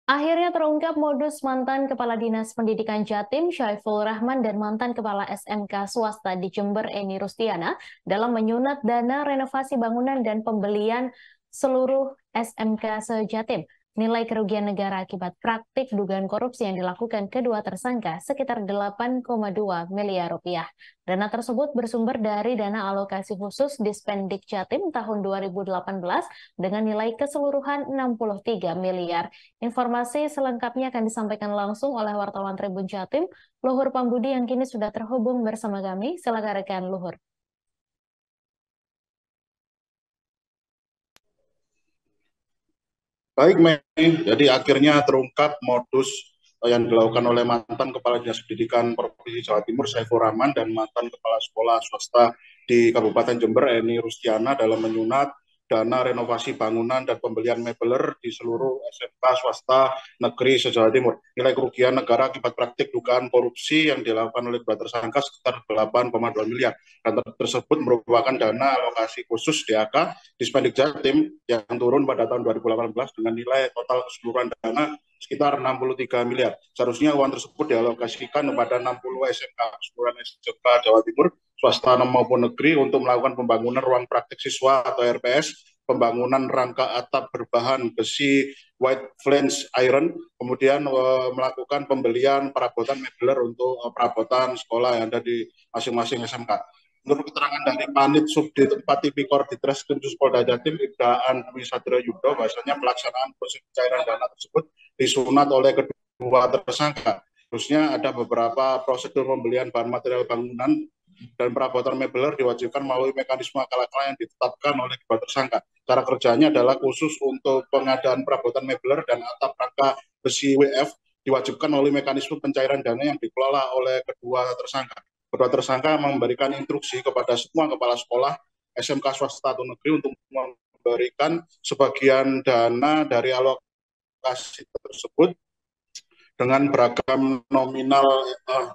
Akhirnya terungkap modus mantan Kepala Dinas Pendidikan Jatim Syaiful Rahman dan mantan Kepala SMK swasta di Jember Eni Rustiana dalam menyunat dana renovasi bangunan dan pembelian seluruh SMK se-Jatim. Nilai kerugian negara akibat praktik dugaan korupsi yang dilakukan kedua tersangka sekitar 8,2 miliar rupiah. Dana tersebut bersumber dari dana alokasi khusus Dispendik Jatim tahun 2018 dengan nilai keseluruhan 63 miliar. Informasi selengkapnya akan disampaikan langsung oleh wartawan Tribun Jatim, Luhur Pambudi yang kini sudah terhubung bersama kami. Silakan rekan Luhur. Baik, Mei. Jadi akhirnya terungkap modus yang dilakukan oleh mantan Kepala Dinas Pendidikan Provinsi Jawa Timur Saiful Rahman dan mantan Kepala Sekolah Swasta di Kabupaten Jember Eni Rustiana dalam menyunat dana renovasi bangunan dan pembelian mebeler di seluruh SMK swasta negeri se-Jawa Timur. Nilai kerugian negara akibat praktik dugaan korupsi yang dilakukan oleh dua tersangka sekitar 8,2 miliar. Dan tersebut merupakan dana alokasi khusus DAK Dispendik Jatim yang turun pada tahun 2018 dengan nilai total keseluruhan dana sekitar 63 miliar. Seharusnya uang tersebut dialokasikan kepada 60 SMK keseluruhan SMK Jawa Timur, swasta maupun negeri untuk melakukan pembangunan ruang praktik siswa atau RPS, pembangunan rangka atap berbahan besi white flange iron, kemudian melakukan pembelian perabotan mebeler untuk perabotan sekolah yang ada di masing-masing SMK. Menurut keterangan dari Panit Subdit 4 Tipikor Ditreskrim Polda Jatim, Ibdaan Dwi Satrio Yudo, bahwasanya pelaksanaan proses pencairan dana tersebut disunat oleh kedua tersangka. Khususnya ada beberapa prosedur pembelian bahan material bangunan dan perabotan mebeler diwajibkan melalui mekanisme akal-akalan yang ditetapkan oleh kedua tersangka. Cara kerjanya adalah khusus untuk pengadaan perabotan mebeler dan atap rangka besi WF diwajibkan melalui mekanisme pencairan dana yang dikelola oleh kedua tersangka. Kedua tersangka memberikan instruksi kepada semua kepala sekolah SMK swasta atau negeri untuk memberikan sebagian dana dari alokasi tersebut dengan beragam nominal yang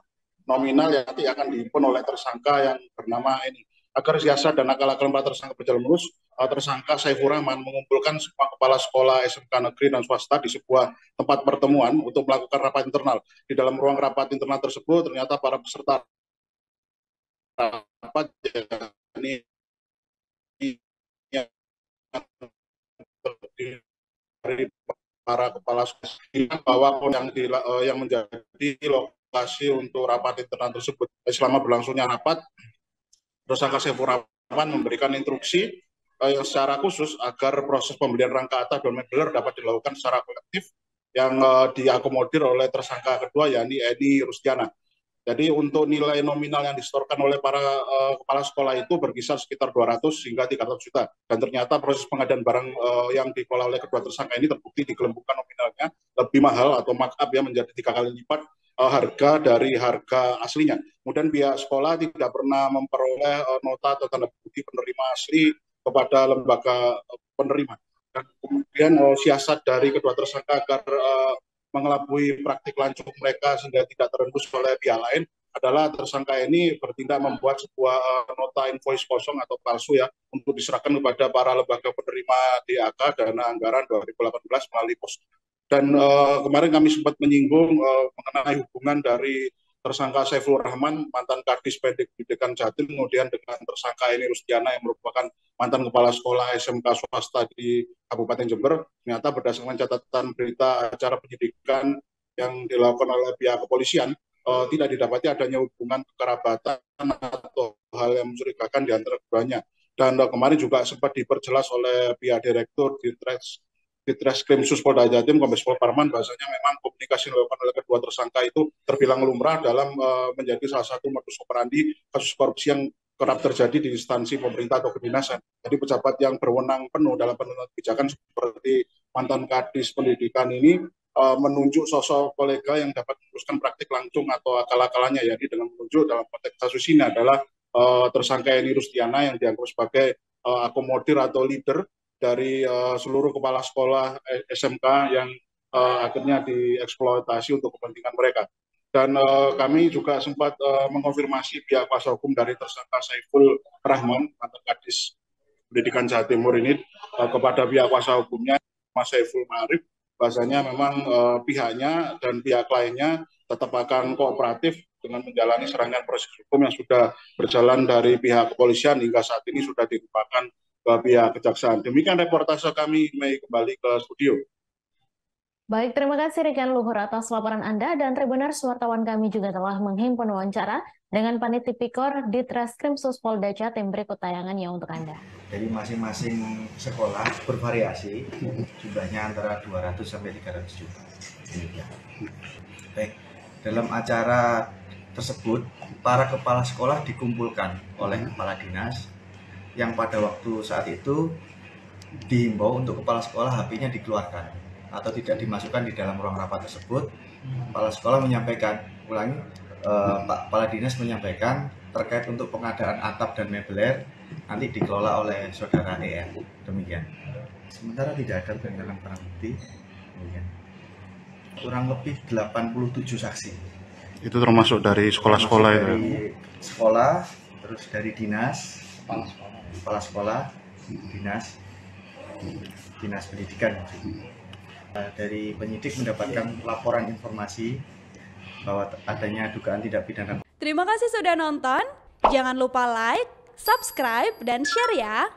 nanti akan dihimpun oleh tersangka yang bernama ini. Agar siasat dan akal-akalan para tersangka berjalan mulus, tersangka Saiful Rahman mengumpulkan semua kepala sekolah SMK negeri dan swasta di sebuah tempat pertemuan untuk melakukan rapat internal. Di dalam ruang rapat internal tersebut, ternyata para peserta rapat ini dari para kepala sekolah bahwa yang menjadi lokasi untuk rapat internal tersebut. Selama berlangsungnya rapat, tersangka Saiful Rahman memberikan instruksi secara khusus agar proses pembelian rangka atap dan mebeler dapat dilakukan secara kolektif yang diakomodir oleh tersangka kedua, yakni Eni Rustiana. Jadi untuk nilai nominal yang disetorkan oleh para kepala sekolah itu berkisar sekitar 200 hingga 300 juta. Dan ternyata proses pengadaan barang yang dikelola oleh kedua tersangka ini terbukti digelembungkan nominalnya lebih mahal atau markup ya menjadi 3 kali lipat harga dari harga aslinya. Kemudian pihak sekolah tidak pernah memperoleh nota atau tanda bukti penerima asli kepada lembaga penerima. Dan kemudian siasat dari kedua tersangka agar mengelabui praktik lancung mereka sehingga tidak terendus oleh pihak lain adalah tersangka ini bertindak membuat sebuah nota invoice kosong atau palsu ya untuk diserahkan kepada para lembaga penerima DAK dana anggaran 2018 melalui pos. Dan kemarin kami sempat menyinggung mengenai hubungan dari tersangka Saiful Rahman, mantan Kadis Pendidikan Jatim, kemudian dengan tersangka Eni Rustiana yang merupakan mantan kepala sekolah SMK swasta di Kabupaten Jember. Ternyata berdasarkan catatan berita acara penyidikan yang dilakukan oleh pihak kepolisian, tidak didapati adanya hubungan kekerabatan atau hal yang mencurigakan di antara keduanya. Dan kemarin juga sempat diperjelas oleh pihak Direktur Ditreskrim Polda Jatim, Kombes Pol Parman, bahasanya memang komunikasi yang dilakukan oleh kedua tersangka itu terbilang lumrah dalam menjadi salah satu modus operandi kasus korupsi yang kerap terjadi di instansi pemerintah atau kedinasan. Jadi pejabat yang berwenang penuh dalam penentuan kebijakan seperti mantan Kadis Pendidikan ini menunjuk sosok kolega yang dapat meneruskan praktik langsung atau akal-akalannya. Jadi dengan menunjuk dalam konteks kasus ini adalah tersangka Eni Rustiana yang dianggap sebagai akomodir atau leader dari seluruh kepala sekolah SMK yang akhirnya dieksploitasi untuk kepentingan mereka. Dan kami juga sempat mengonfirmasi pihak kuasa hukum dari tersangka Saiful Rahman, mantan Kadis Pendidikan Jawa Timur ini kepada pihak kuasa hukumnya, Mas Saiful Ma'arif, bahasanya memang pihaknya dan pihak lainnya tetap akan kooperatif dengan menjalani serangkaian proses hukum yang sudah berjalan dari pihak kepolisian hingga saat ini sudah dilimpahkan ke pihak kejaksaan. Demikian reportase kami, Mei, kembali ke studio. Baik, terima kasih rekan Luhur atas laporan Anda, dan Tribuners wartawan kami juga telah menghimpun wawancara dengan Panit Tipikor Ditreskrim Suspolda Jatim. Berikut tayangannya untuk Anda. Jadi masing-masing sekolah bervariasi, jumlahnya antara 200 sampai 300 juta. Baik, dalam acara tersebut, para kepala sekolah dikumpulkan oleh kepala dinas yang pada waktu saat itu dihimbau untuk kepala sekolah HP-nya dikeluarkan atau tidak dimasukkan di dalam ruang rapat tersebut. Kepala sekolah menyampaikan, Pak Kepala Dinas menyampaikan terkait untuk pengadaan atap dan mebeler nanti dikelola oleh saudara ER. Demikian. Sementara tidak ada dalam barang bukti. Demikian. Kurang lebih 87 saksi. Itu termasuk dari sekolah-sekolah itu? Dari sekolah, terus dari dinas, kepala sekolah, dinas pendidikan. Dari penyidik mendapatkan laporan informasi bahwa adanya dugaan tindak pidana. Terima kasih sudah nonton. Jangan lupa like, subscribe, dan share ya.